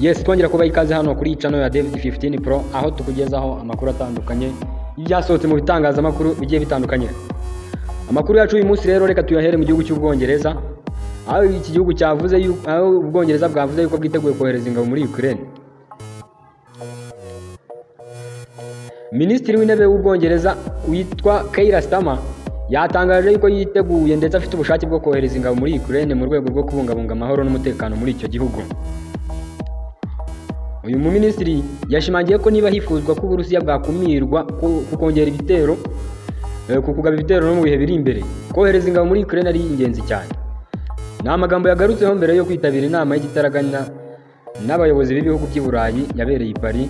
Yes, twongera kuba ikaze hano kuri channel ya David 15 Pro aho tukugezaho amakuru atandukanye y'ibyasohotse mu bitangazamakuru bigiye bitandukanye. Amakuru yacu uyu munsi rero reka tuyahere mu gihugu cy'Ubwongereza, aho iki gihugu cyavuze aho Ubwongereza bwavuze yuko bwiteguye kohereza ingabo muri Ukraine. Minisitiri w'intebe w'Ubwongereza witwa Keir Starmer yatangaje yuko yiteguye ndetse afite ubushake bwo kohereza ingabo muri Ukraine mu rwego rwo kubungabunga amahoro n'umutekano muri icyo gihugu. Uyu muminisitiri yashimangiye ko niba hifuzwa ko Uburusiya bwakumirwa kukongera ibitero kugaba ibitero no mu bihe biri imbere, kohereza ingabo muri Ukraine ari ingenzi cyane. Ni amagambo yagarutseho mbere yo kwitabira inama y'igitaraganya n'abayobozi b'ibihugu by'i Burayi yabereye i Paris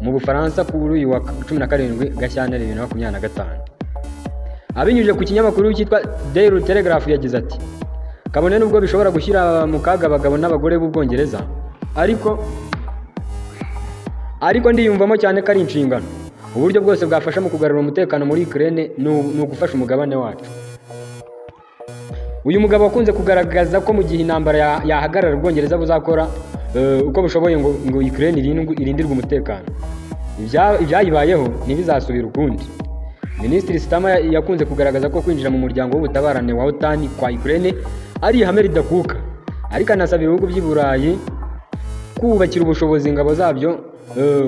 mu Bufaransa kuri uyu wa 17 Gashyantare 2025. Abinyujije ku kinyamakuru cyitwa Daily Telegraph yagize ati: "Kabone nubwo bishobora gushyira mu kaga abagabo n'abagore b'Ubwongereza, ariko ndiyumvamo cyane ko ari inshingano. Uburyo bwose bwafasha mu kugarura umutekano muri Ukraine ni ugufasha umugabane wacu." Uyu mugabo wakunze kugaragaza ko mu gihe intambara yahagarara Ubwongereza buzakora uko bushoboye ngo Ukraine irindirwe umutekano. Ibyayibayeho ntibizasubira ukundi. Minisitiri Starmer yakunze kugaragaza ko kwinjira mu muryango w'ubutabarane wa OTAN kwa Ukraine ari ihame ridakuka, ariko anasaba ibihugu by'i Burayi kubakira ubushobozi ingabo zabyo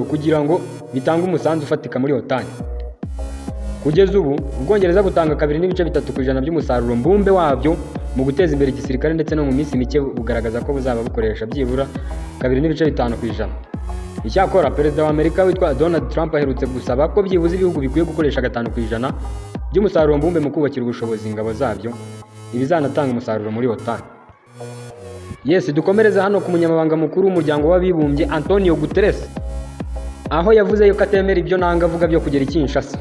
kugira ngo bitange umusanzu ufatika muri OTAN. Kugeza ubu Ubwongereza butanga 2.3% by'umusaruro mbumbe wabyo mu guteza imbere igisirikare, ndetse no mu minsi mike bugaragaza ko buzaba bukoresha byibura 2.5%. Icyakora Perezida wa Amerika witwa Donald Trump aherutse gusaba ko byibuze ibihugu bikwiye gukoresha 5% by'umusaruro mbumbe mu kubakira ubushobozi ingabo zabyo, ibizanatanga umusaruro muri OTAN. Yes, dukomereza hano ku munyamabanga mukuru w'umuryango w'abibumbye Antonio Guterres, aho yavuze yuko atemera ibyo nanga avuga byo kugera Kinshasa.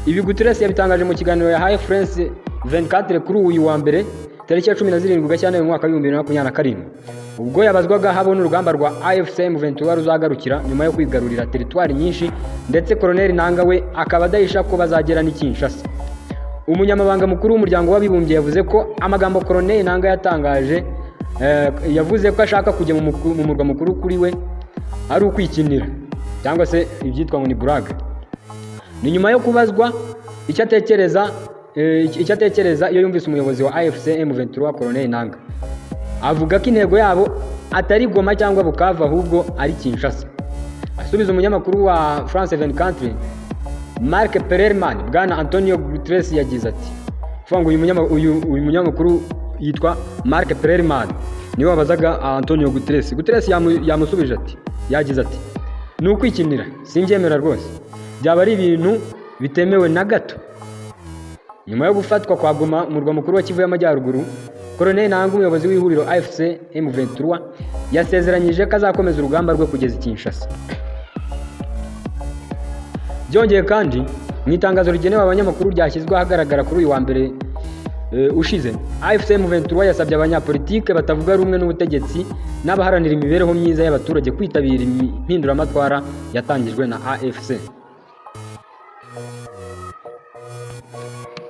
Ibi Guterres yabitangaje mu kiganiro yahaye France 24 kuri uyu wa mbere tariki ya 17 Gashyantare mu mwaka wa 2027, ubwo yabazwaga habona urugamba rwa AFC M23 ruzagarukira nyuma yo kwigarurira teritwari nyinshi, ndetse Colonel Nanga we akaba adahisha ko bazagera ni Kinshasa. Umunyamabanga mukuru w'umuryango w'abibumbye yavuze ko amagambo Colonel Nanga yatangaje yavuze ko ashaka kujya mu murwa mukuru kuri we ari ukwikinira cyangwa se ibyitwa ngo ni brag. Ni nyuma yo kubazwa icyo atekereza iyo yumvise umuyobozi wa AFC M23 Colonel Nanga avuga ko intego yabo atari Goma cyangwa Bukavu ahubwo ari Kinshasa. Asubiza umunyamakuru wa France 24 Marc Perelman, bwana Antonio Guterres yagize ati: "Fanga uyu munyamakuru yitwa Marc Perelman niwe wabazaga Antonio Guterres." Guterres yamusubije ati, yagize ati: "Ni ukwikinira, simbyemera rwose, byaba ari ibintu bitemewe na gato." Nyuma yo gufatwa kwa Goma, murwa mukuru wa Kivu y'Amajyaruguru, Colonel Nanga umuyobozi w'ihuriro AFC M23 yasezeranyije ko azakomeza urugamba rwe kugeza Kinshasa. Byongeye kandi mu itangazo rigenewe abanyamakuru ryashyizwe ahagaragara kuri uyu wa mbere ushize, AFC M23 yasabye abanyapolitike batavuga rumwe n'ubutegetsi n'abaharanira imibereho myiza y'abaturage kwitabira impinduramatwara yatangijwe na AFC.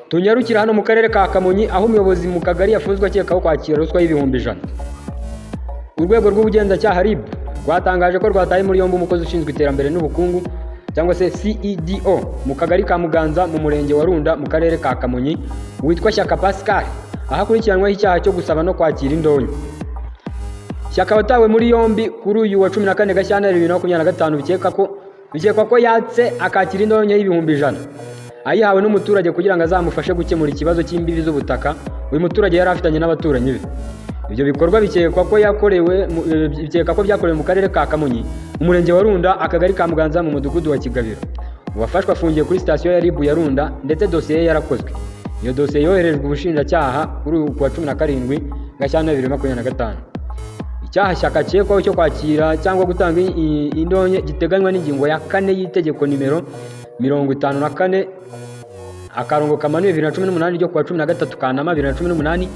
Tunyarukira hano mu karere ka Kamonyi, aho umuyobozi mu kagari yafunzwe akekaho kwakira ruswa y'ibihumbi 100. Urwego rw'ubugenzacyaha RIB rwatangaje ko rwataye muri yombi umukozi ushinzwe iterambere n'ubukungu cyangwa se CEDO mu kagari ka Muganza mu murenge wa Runda mu karere ka Kamonyi witwa Shyaka Pascal, ahakurikiranwaho icyaha cyo gusaba no kwakira indonyo. Shyaka watawe muri yombi kuri uyu wa 14 Gashyantare 2025 bikekwa ko yatse akakira indonyo y'ibihumbi 100 ayihawe n'umuturage kugira ngo azamufashe gukemura ikibazo cy'imbibi z'ubutaka uyu muturage yari afitanye n'abaturanyi be. Ibyo bikorwa bikekwa ko byakorewe mu karere ka Kamonyi, umurenge wa Runda, akagari ka Muganza mu mudugudu wa Kigabiro. Uwafashwe afungiye kuri sitasiyo ya RIB ya Runda, ndetse dosiye ye yarakozwe. Iyo dosiye yoherejwe ubushinjacyaha kuri uyu wa 17 Gashyantare 2025. Icyaha Shyaka cyekwaho cyo kwakira cyangwa gutanga indonyo giteganywa n'ingingo ya 4 y'itegeko nimero 54 akarongo kamanuye 2018 ryo kuwa 13 Kanama 2018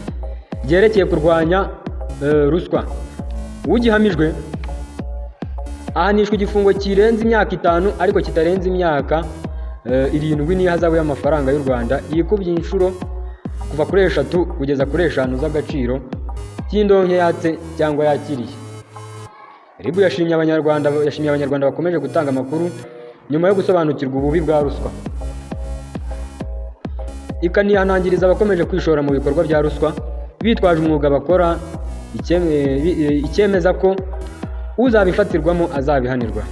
ryerekeye kurwanya ruswa. Ugihamijwe ahanishwa igifungo kirenze imyaka 5 ariko kitarenze imyaka 7 n'ihazabu y'amafaranga y'u Rwanda yikubye inshuro kuva kuri 3 kugeza kuri 5 z'agaciro cy'indonke yatse cyangwa yakiriye. RIB yashimye abanyarwanda bakomeje gutanga amakuru nyuma yo gusobanukirwa ububi bwa ruswa, ikanihanangiriza abakomeje kwishora mu bikorwa bya ruswa bitwaje umwuga bakora, icyemeza ko uzabifatirwamo azabihanirwa.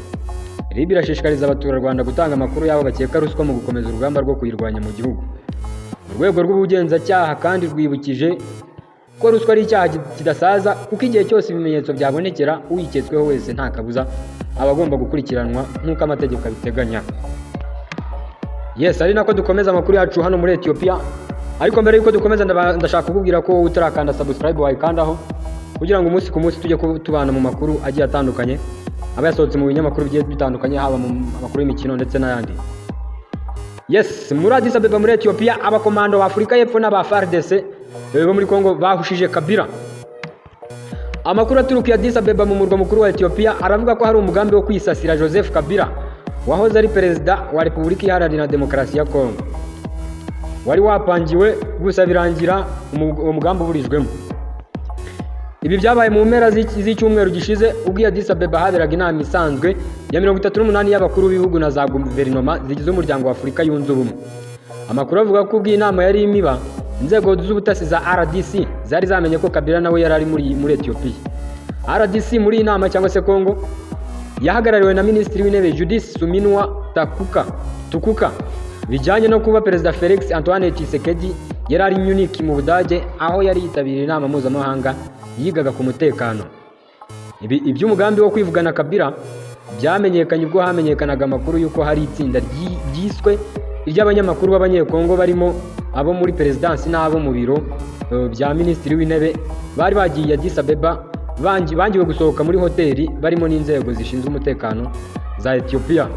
RIB irashishikariza abaturarwanda gutanga amakuru yabo bakeka ruswa mu gukomeza urugamba rwo kuyirwanya mu gihugu. Urwego rw'ubugenzacyaha kandi rwibukije ko ruswa ari icyaha kidasaza kuko igihe cyose ibimenyetso byabonekera uyiketsweho wese nta kabuza aba agomba gukurikiranwa nk'uko amategeko abiteganya. Yes, ari nako dukomeza amakuru yacu hano muri Ethiopia. Ariko mbere yuko dukomeza ndashaka kukubwira ko utarakanda subscribe wayikandaho kugira ngo umunsi ku munsi tujye tubana mu makuru agiye atandukanye aba yasohotse mu binyamakuru bigiye bitandukanye, haba mu makuru y'imikino ndetse n'ayandi. Yes, muri Addis Ababa muri Ethiopia abakomando b'Afurika y'Epfo n'aba FARDC bo muri Kongo bahushije Kabila. Amakuru aturuka Addis Ababa mu murwa mukuru wa Ethiopia aravuga ko hari umugambi wo kwisasira Joseph Kabila wahoze ari perezida wa Repubulika Iharanira Demokarasi ya Kongo. Wari wapangiwe gusa birangira umugambi uburijwemo. Ibi byabaye mu mpera z'icyumweru gishize ubwo Addis Ababa haberaga inama isanzwe ya 38 y'abakuru b'ibihugu na za guverinoma zigize umuryango wa Afurika yunze ubumwe. Amakuru avuga ko ubwo inama yari imiba, inzego z'ubutasi za RDC zari zamenye ko Kabila nawe yari ari muri Ethiopia. RDC muri inama cyangwa se Kongo yahagarariwe na Minisitiri w'Intebe Judith Suminwa Tukuka. Bijyanye no kuba Perezida Felix Antoine Tshisekedi yari ari Munich mu Budage aho yari yitabiriye inama mpuzamahanga yigaga ku mutekano. Iby'umugambi wo kwivugana Kabila byamenyekanye ubwo hamenyekanaga amakuru y'uko hari itsinda ryiswe iry'abanyamakuru b'abanyekongo barimo abo muri perezidansi n'abo mu biro bya Minisitiri w'Intebe bari bagiye Addis Ababa bangiwe gusohoka muri hoteli barimo n'inzego zishinzwe umutekano za Ethiopia.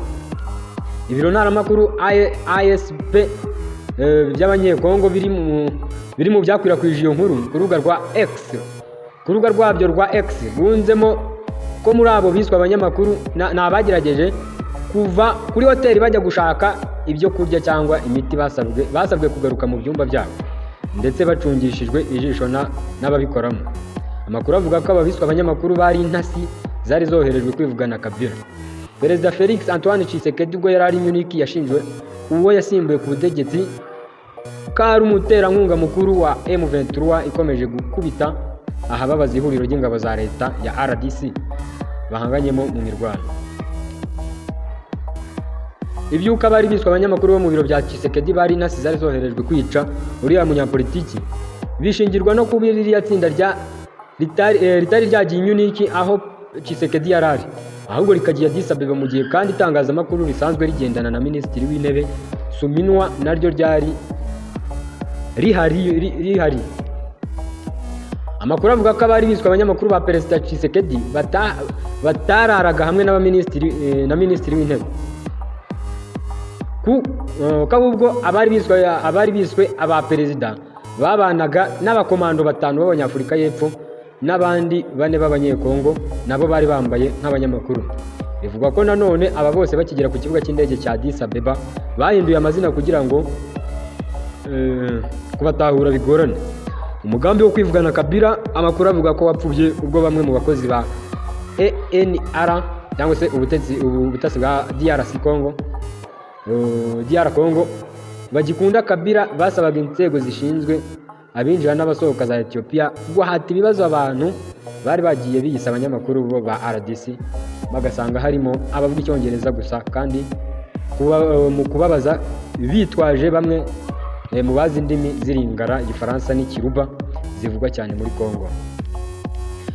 Ibiro ntaramakuru ISP by'abanyekongo biri mu byakwirakwije iyo nkuru ku rubuga rwa X. Ku rubuga rwabyo rwa X bunzemo ko muri abo biswa abanyamakuru n'abagerageje kuva kuri hoteli bajya gushaka ibyo kurya cyangwa imiti basabwe kugaruka mu byumba byabo ndetse bacungishijwe ijisho n'ababikoramo. Amakuru avuga ko ababiswa abanyamakuru bari intasi zari zoherejwe kwivugana Kabila. Perezida Felix Antoine Tshisekedi ubwo yari ari Munich yashinjwe uwo yasimbuye ku butegetsi ko ari umuterankunga mukuru wa M23 ikomeje gukubita ahababaza ihuriro ry'ingabo za leta ya RDC bahanganyemo mu mirwano. Ibyuka bari biswa abanyamakuru bo mu biro bya Tshisekedi bari intasi zari zoherejwe kwica uriya munyapolitiki bishingirwa no kuba iriya tsinda ritari ryagiye Munich aho Tshisekedi yarari, ahubwo rikagiye Addis Ababa mu gihe kandi itangazamakuru risanzwe rigendana na Minisitiri w'Intebe Suminwa naryo ryari rihari. Amakuru avuga ko abari biswa abanyamakuru ba Perezida Tshisekedi batararaga hamwe na Minisitiri w'Intebe ubwo abari biswe aba perezida babanaga n'abakomando 5 b'Abanyafurika y'Epfo n'abandi 4 b'Abanyekongo nabo bari bambaye nk'abanyamakuru. Bivugwa ko nanone aba bose bakigera ku kibuga cy'indege cya Addis Ababa bahinduye amazina kugira ngo kubatahura bigorane. Umugambi wo kwivugana Kabila amakuru avuga ko wapfubye ubwo bamwe mu bakozi ba ENR cyangwa se ubutasi bwa DR Congo bagikunda Kabila basabaga inzego zishinzwe abinjira n'abasohoka za Ethiopia guhata ibibazo abantu bari bagiye biyisa abanyamakuru bo ba RDC bagasanga harimo abavuga icyongereza gusa kandi mu kubabaza bitwaje bamwe mu bazi indimi z'iringara Igifaransa n'ikiruba zivugwa cyane muri Kongo.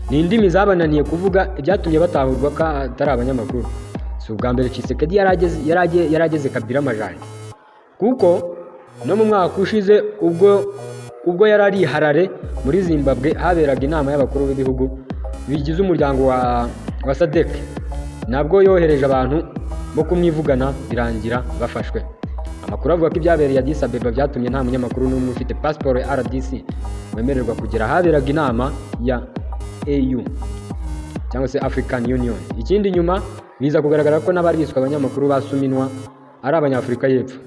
Ni indimi zabananiye kuvuga ibyatumye batahurwa ko atari abanyamakuru. Si ubwa mbere Tshisekedi yarageze Kabila amajanja kuko no mu mwaka ushize ubwo yarari Harare muri Zimbabwe haberaga inama y'abakuru b'ibihugu bigize umuryango wa SADC nabwo yohereje abantu bo kumwivugana birangira bafashwe. Amakuru avuga ko ibyabereye Addis Ababa byatumye nta munyamakuru n'umwe ufite passport ya RDC wemererwa kugera haberaga inama ya AU cyangwa se African Union. Ikindi nyuma biza kugaragara ko n'abari biswa abanyamakuru ba Suminwa ari Abanyafurika y'Epfo.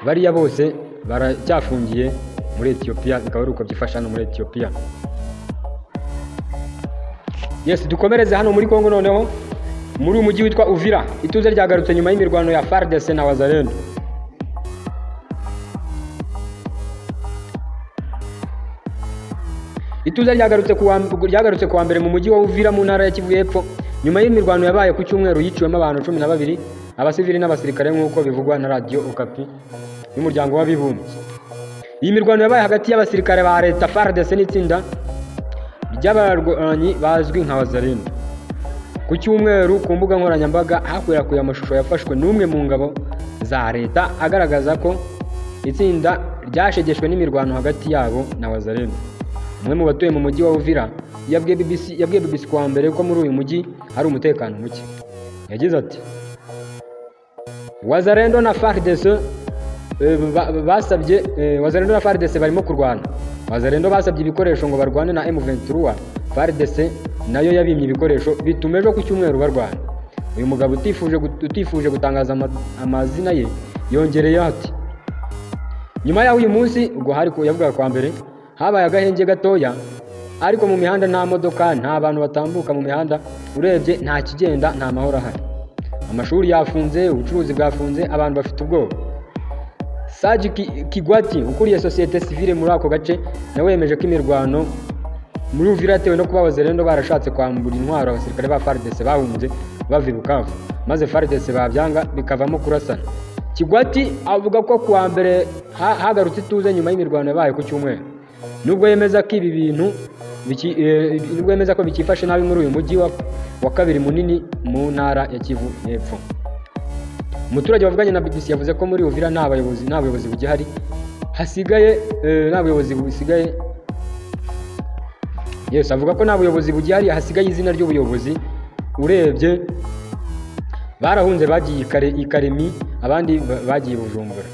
Bariya bose baracyafungiye muri Ethiopia, bikaba ari uko byifasha hano muri Ethiopia. Yes, dukomereze hano muri Kongo noneho, muri umujyi witwa Uvira. Ituze ryagarutse nyuma y'imirwano ya FARDC na Wazalendo. Ituze ryagarutse kuwa mbere mu mujyi wa Uvira mu ntara ya Kivu y'Epfo nyuma y'imirwano yabaye ku cyumweru yiciwemo abantu 12 abasivili n'abasirikare nk'uko bivugwa na Radio Okapi y'umuryango w'abibumbye. Iyi mirwano yabaye hagati y'abasirikare ba leta FARDC n'itsinda ry'abarwanyi bazwi nka Wazalendo. Ku cyumweru ku mbuga nkoranyambaga hakwirakwiriye amashusho yafashwe n'umwe mu ngabo za leta agaragaza ko itsinda ryashegeshwe n'imirwano hagati yabo na Wazalendo. Umwe mu batuye mu mujyi wa Uvira yabwiye BBC kuwa mbere ko muri uyu mujyi hari umutekano muke. Yagize ati Wazalendo na FARDC barimo kurwana. Wazalendo basabye ibikoresho ngo barwane na M23. FARDC nayo yabimye ibikoresho bituma ejo ku cyumweru barwana. Uyu mugabo utifuje gutangaza amazina ye yongereye ati nyuma y'aho uyu munsi ubwo hari yavuga kwa mbere habaye agahenge gatoya, ariko mu mihanda nta modoka, nta bantu batambuka mu mihanda, urebye nta kigenda, nta mahoro ahari. Amashuri yafunze, ubucuruzi bwafunze, abantu bafite ubwoba. Saji Kigwati ukuriye societe civile muri ako gace nawe yemeje ko imirwano muri Uvira yatewe no kuba Wazalendo barashatse kwambura intwaro abasirikare ba FARDC bahunze bava i Bukavu, maze FARDC babyanga bikavamo kurasana. Kigwati avuga ko kuwa mbere hagarutse ituze nyuma y'imirwano yabaye ku cyumweru. Nubwo yemeza ko ibi bintu bikifashe nabi muri uyu mujyi wa kabiri munini mu ntara ya Kivu y'Epfo. Umuturage wavuganye na BBC yavuze ko muri Uvira nta buyobozi bugihari, Yes, avuga ko nta buyobozi bugihari, hasigaye izina ry'ubuyobozi. Urebye barahunze bagiye i Karemi, abandi bagiye Bujumbura.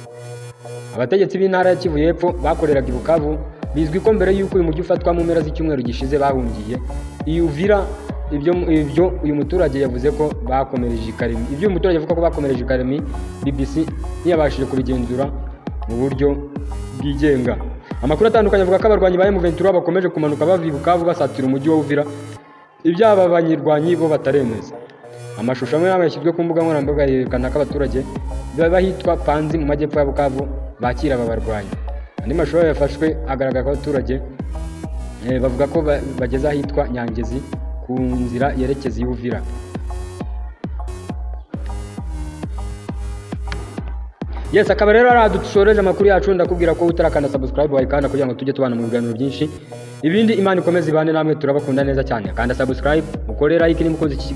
Abategetsi b'intara ya Kivu y'Epfo bakoreraga i Bukavu bizwi ko mbere y'uko uyu mujyi ufatwa mu mpera z'icyumweru gishize bahungiye i Uvira. Ibyo uyu muturage yavuze ko bakomereje i Karemi. Ibyo uyu muturage avuga ko bakomereje i Karemi, BBC ntiyabashije kubigenzura mu buryo bwigenga. Amakuru atandukanye avuga ko abarwanyi ba M23 bakomeje kumanuka bava i Bukavu basatira umujyi wa Uvira. Ibyaba banyirwanyi bo bataremeza. Amashusho amwe yashyizwe ku mbuga nkoranyambaga yerekana ko abaturage bahitwa Panzi mu majyepfo ya Bukavu bakira aba barwanyi. Andi mashusho yafashwe agaragara ko abaturage bavuga ko bageze ahitwa Nyangezi ku nzira yerekeza i Uvira. Yes, akaba rero aradushoreje amakuru yacu. Ndakubwira ko utarakanda subscribe wayikanda kugira ngo tujye tubana mu biganiro byinshi. Ibindi Imana ikomeze ibane namwe, turabakunda neza cyane. Kanda subscribe, ukore like niba ukunze iki